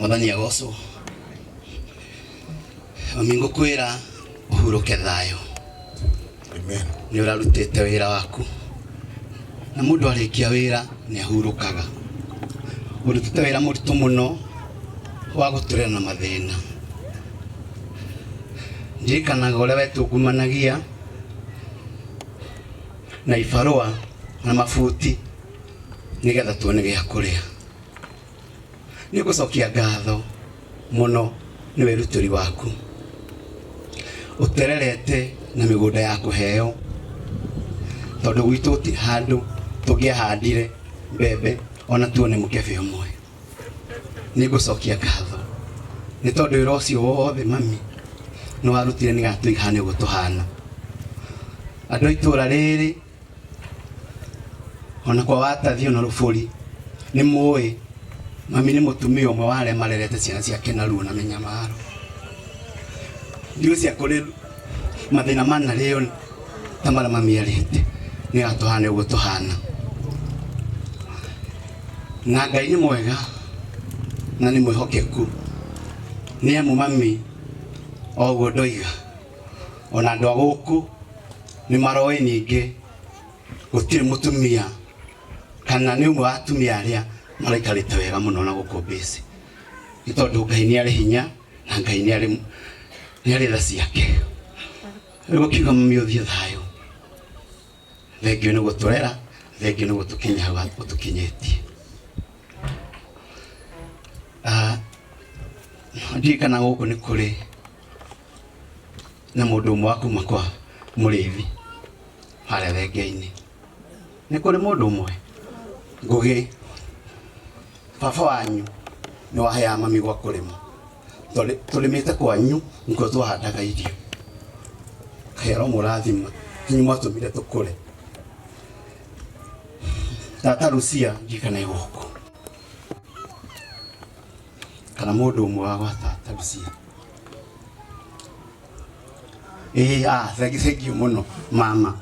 Mwathani agocwo. Mami ngukwira uhuruke thayo. Amen. Ni urarutite wira waku. Na mundu arikia wira ni ahurukaga. Urutite wira muritu muno wa guturira na mathina. Ndirikanaga uria wetungumanagia na ibarua na mabuti nigetha tuone gia kuria. Ni gucokia ngatho muno ni wiruturi waku. Utererete na migunda ya kuheo tondu gwitu ti handu tugiahandire mbembe ona tuone mukebe umwe. Ni gucokia ngatho ni tondu wira ucio wothe mami no warutire ni gatuihane gutuhana. Andu itura riri ona kwa watathio na ruburi ni muwi mami ni mutumia umwe wale marerete ciana ciake na ruo na menyamaro. Ndio cia kuri mathina mana leo tamara mami arete ni atuhane gutuhana. Na Ngai ni mwega na ni mwihokeku. Ni amu mami oguo ndoiga ona andu aguku ni maroi ningi gutire mutumia kana ni umwe wa atumia aria maraikarite wega muno na guku base. Itondu Ngai ni ari hinya na Ngai ni ari tha ciake. Ego kiuga mami uthie thayo. Thengio ni guturera, thengio ni gutukinya hau gutukinyetie. Ndirikana guku ni kuri na mundu umwe akuma kwa murithi haria thengio-ini. Ni kuri mundu umwe Ngugi baba wanyu ni wahea mami gwa kurima. Tulimite kwanyu niko twahandaga irio. Kairo murathima hinyu mwatumire tukure. Tata Rucia ndikana igoko. Kana mundu umwe wa Tata Rucia. Thengio muno mama.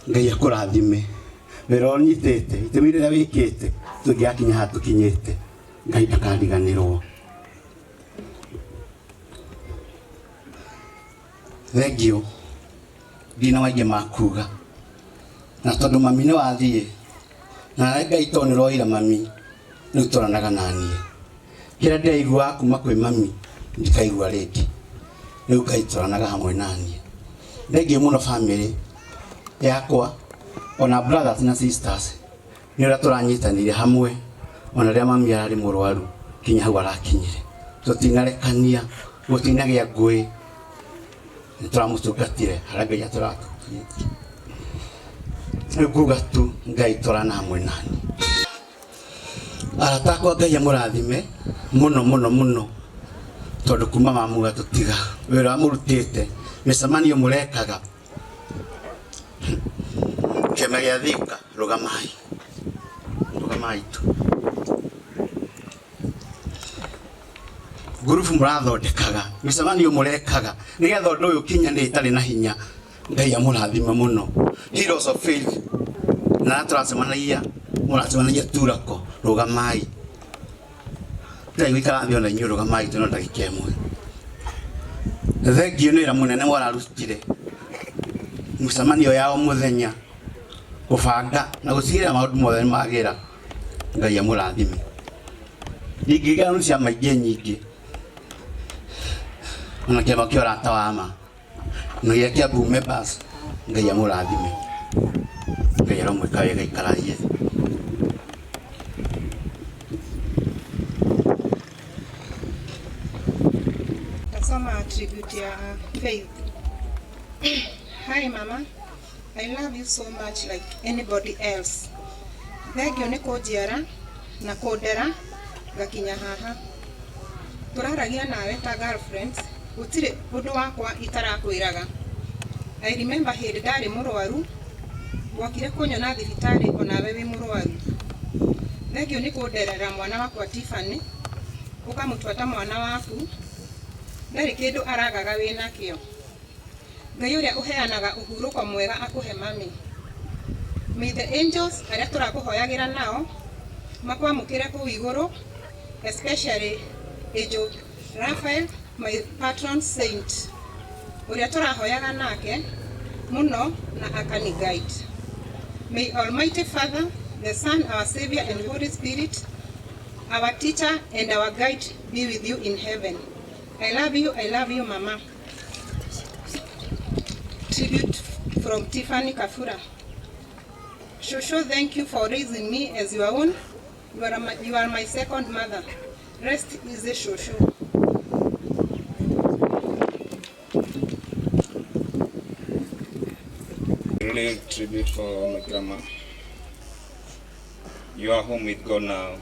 Ngai akurathime. Wira unyitite itemire ria wikite tungiakinya hatukinyite. Ngai ndakariganirwo. Thengio ndina waige makuga na tondu mami ni wathie na Ngai toniro ira mami ni turanaga nanie. Kira ndaigua kuma kwi mami ndikaigua ringi. Riu Ngai turanaga hamwe nanie. Thengio muno family yakwa ona brothers na sisters ni ura turanyitanire hamwe ona ria mami arari murwaru kinya hau arakinyire. Tutinarekania gutinagia ngui nituramutungatire haria Ngai aturatukinyĩtie. Riu nguga tu Ngai turana hamwe nani. Arata akwa Ngai amurathime muno muno muno tondu kuma mamuga tutiga wira amurutite micemanio murekaga kema gia Thika rugamai tu gurufu murathondekaga micemanio murekaga nigetha undu uyu kinyane itari na hinya. Ngai amurathime muno. Heroes of faith na turacemanagia turako rugamai. Ngai wikara thio na inyu rugamai tuno ndagika imwe. Thengio ni wira munene wararutire micemanio yao muthenya kubanga na gucira maundu mothe magira. Ngai amurathime. Ingiganu cia maingi nyingi ona kiama kia urata wa ma na gia kia bume bas. Ngai amurathime. Ngai aromwika wega ikararie. Nasoma tribute ya Faith. Hi mama, I love you so much like anybody else. Thengio ni kunjiara na kundera ngakinya haha. Turaragia nawe ta girlfriends gutire undu wakwa itarakwiraga. I remember hindi ndari murwaru wakire kunyona thibitari onawe wi murwaru. Thengio ni kunderera mwana wakwa Tiffany ukamutwata mwana waku ndari kindu aragaga wina kio. Ngai uria uheanaga uhuruko mwega akuhe mami. May the angels aria turakuhoyagira nao makwamukire kuu iguru, especially Ejo Raphael, my patron saint, uria turahoyaga nake muno na akani guide. May Almighty Father, the Son, our Savior, and Holy Spirit, our teacher and our guide, be with you in heaven. I love you, Mama. Tribute from Tiffany Kafura. Shosho, thank you for raising me as your own. You are my second mother. Rest easy, Shosho. Really tribute for my grandma. You are home with God now,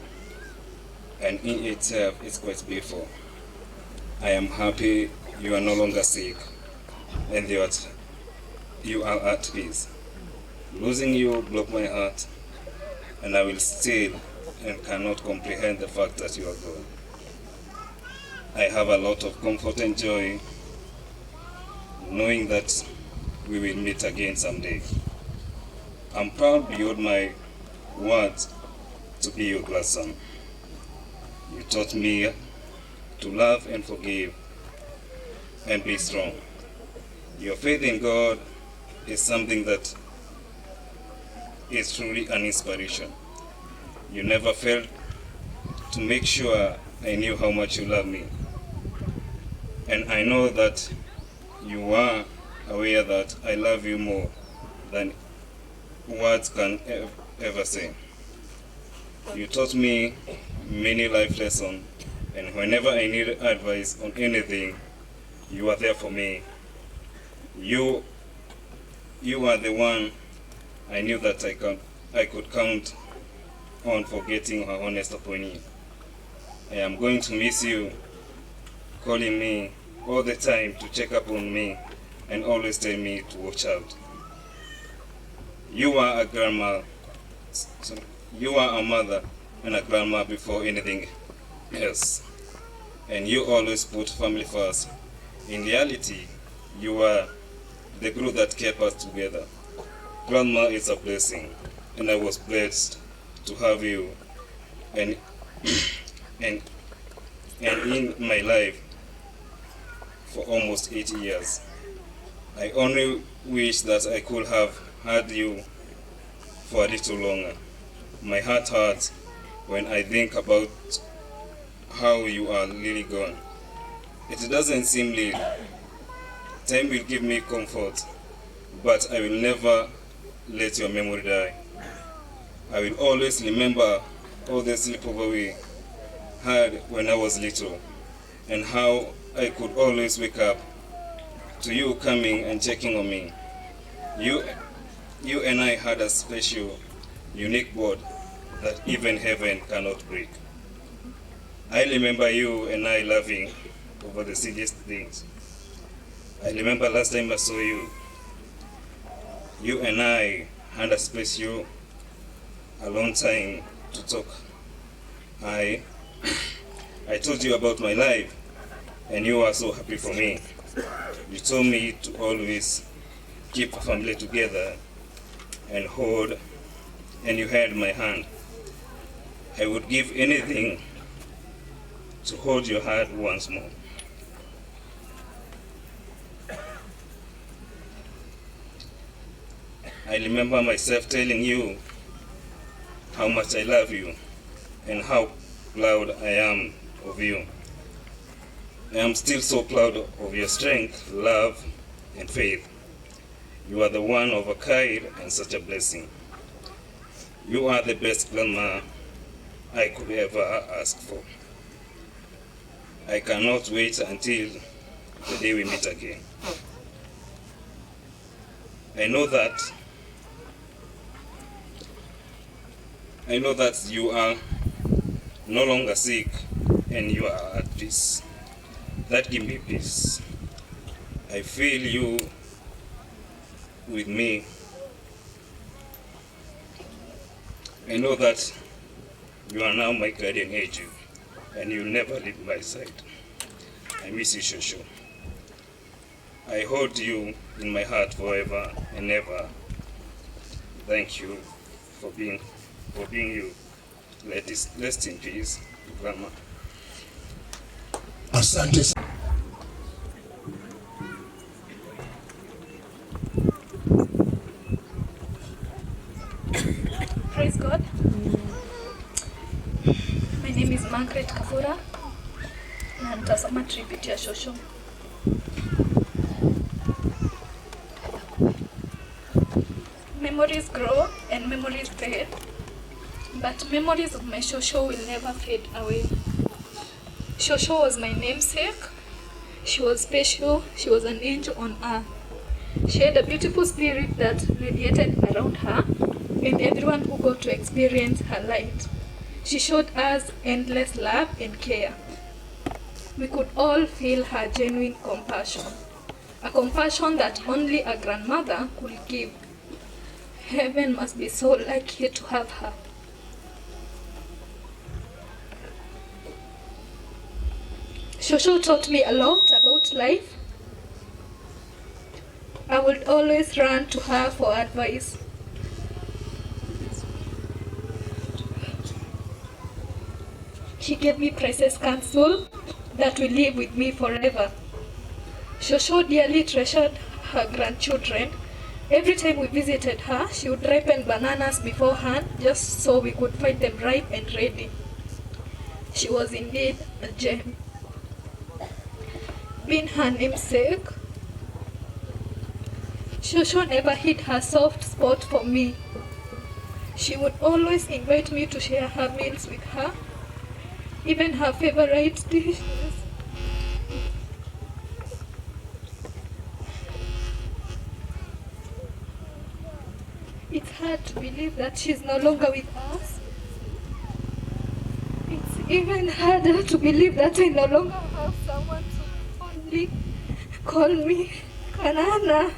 and in itself is quite beautiful. I am happy you are no longer sick, and that you are at peace. Losing you broke my heart, and I will still and cannot comprehend the fact that you are gone. I have a lot of comfort and joy knowing that we will meet again someday. I'm proud beyond my words to be your grandson. You taught me to love and forgive and be strong. Your faith in God is something that is truly an inspiration. You never failed to make sure I knew how much you love me. And I know that you are aware that I love you more than words can ever say. You taught me many life lessons, and whenever I need advice on anything, you are there for me. You are the one I knew that I could count on for getting her honest opinion. I am going to miss you, calling me all the time to check up on me and always tell me to watch out. You are a grandma. You are a mother and a grandma before anything else. And you always put family first. In reality, you are the glue that kept us together. Grandma is a blessing, and I was blessed to have you and in my life for almost 8 years. I only wish that I could have had you for a little longer. My heart hurts when I think about how you are really gone. It doesn't seem late. Time will give me comfort, but I will never let your memory die. I will always remember all the sleepover we had when I was little, and how I could always wake up to you coming and checking on me. You and I had a special, unique bond that even heaven cannot break. I remember you and I laughing over the silliest things. I remember last time I saw you. You and I had a special, a long time to talk. I told you about my life, and you were so happy for me. You told me to always keep a family together and you held my hand. I would give anything to hold your hand once more. I remember myself telling you how much I love you and how proud I am of you. I am still so proud of your strength, love, and faith. You are the one of a kind and such a blessing. You are the best grandma I could ever ask for. I cannot wait until the day we meet again. I know that you are no longer sick and you are at peace. That gives me peace. I feel you with me. I know that you are now my guardian angel and you'll never leave my side. I miss you, Shosho. I hold you in my heart forever and ever. Thank you for being you. Rest in peace, Grandma. Asante. Praise God. My name is Margaret Kafura na nitasoma tribute ya Shosho. Memories grow and memories fade, but memories of my Shosho will never fade away. Shosho was my namesake. She was special. She was an angel on earth. She had a beautiful spirit that radiated around her and everyone who got to experience her light. She showed us endless love and care. We could all feel her genuine compassion, a compassion that only a grandmother could give. Heaven must be so lucky to have her. Shosho taught me a lot about life. I would always run to her for advice. She gave me precious counsel that will live with me forever. Shosho dearly treasured her grandchildren. Every time we visited her, she would ripen bananas beforehand just so we could find them ripe and ready. She was indeed a gem. Being her namesake, Shosho never hid her soft spot for me. She would always invite me to share her meals with her, even her favorite dishes. It's hard to believe that she's no longer with us. It's even harder to believe that I no longer have someone to only call me Kanana.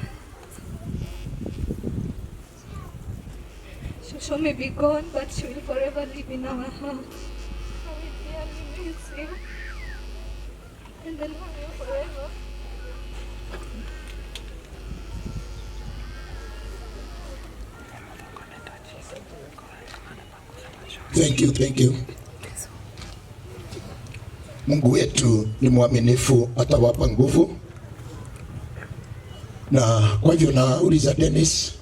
Shosho may be gone, but she will forever live in our hearts. I will dearly miss you. And then love you forever. Thank you. Mungu wetu ni mwaminifu, atawapa nguvu. Na kwa hivyo nauliza Dennis,